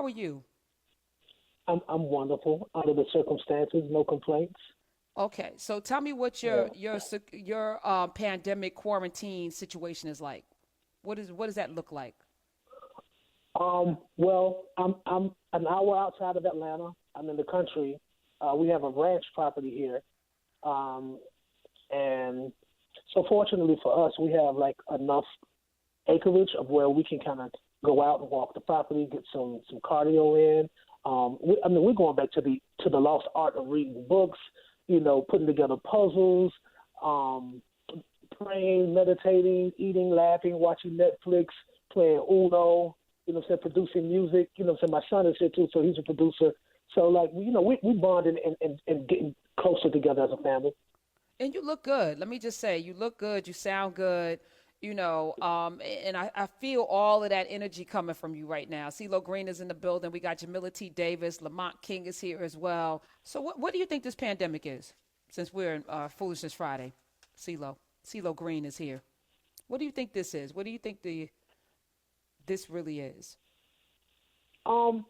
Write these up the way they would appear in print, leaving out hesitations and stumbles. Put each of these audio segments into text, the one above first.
are you? I'm wonderful under the circumstances, no complaints. Okay, so tell me what Yeah. your pandemic quarantine situation is like. What does that look like? Well, I'm an hour outside of Atlanta. I'm in the country. We have a ranch property here, um, and so fortunately for us, we have like enough acreage of where we can kind of go out and walk the property, get some cardio in. I mean, we're going back to the lost art of reading books, putting together puzzles, um, praying, meditating, eating, laughing, watching Netflix, playing Uno. Producing music. My son is here too, so he's a producer. So like, we bonding and getting closer together as a family. And you look good. Let me just say, you look good. You sound good. And I feel all of that energy coming from you right now. CeeLo Green is in the building. We got Jamila T. Davis. Lamont King is here as well. So what do you think this pandemic is? Since we're in Foolishness Friday, CeeLo Green is here. What do you think this is? What do you think this really is? Um,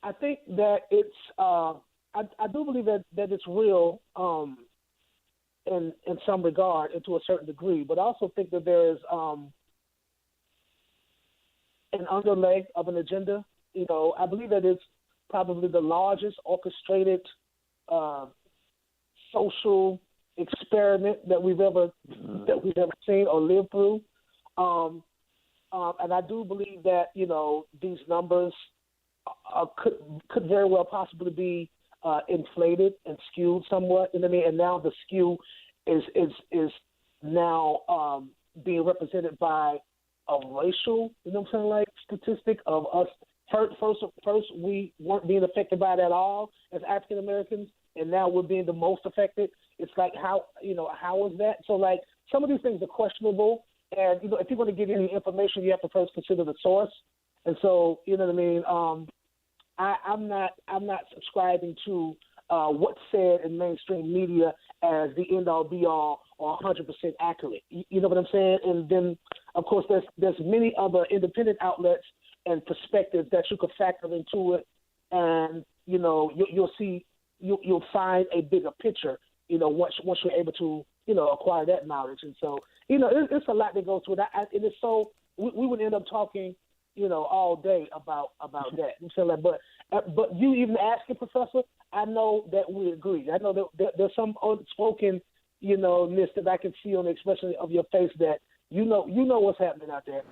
I think that it's. I do believe that it's real. In some regard and to a certain degree, but I also think that there is an underlay of an agenda. I believe that it's probably the largest orchestrated uh, social experiment that we've ever seen or lived through. Um, and I do believe that these numbers could very well possibly be inflated and skewed somewhat. You know what I mean? And now the skew is now being represented by a racial, like statistic of us. First, we weren't being affected by it at all as African Americans, and now we're being the most affected. It's like how is that? So like some of these things are questionable, and if you're going to give any information, you have to first consider the source. And so you know what I mean. I'm not subscribing to what's said in mainstream media as the end all be all or 100% accurate. You know what I'm saying? And then of course there's many other independent outlets and perspectives that you could factor into it, and you'll find a bigger picture. Once you're able to acquire that knowledge, and so it's a lot that goes to it. And it's so we would end up talking all day about that. And so, like, but you even asking, Professor, I know that we agree. I know that there's some unspoken, ness that I can see on the expression of your face that you know what's happening out there.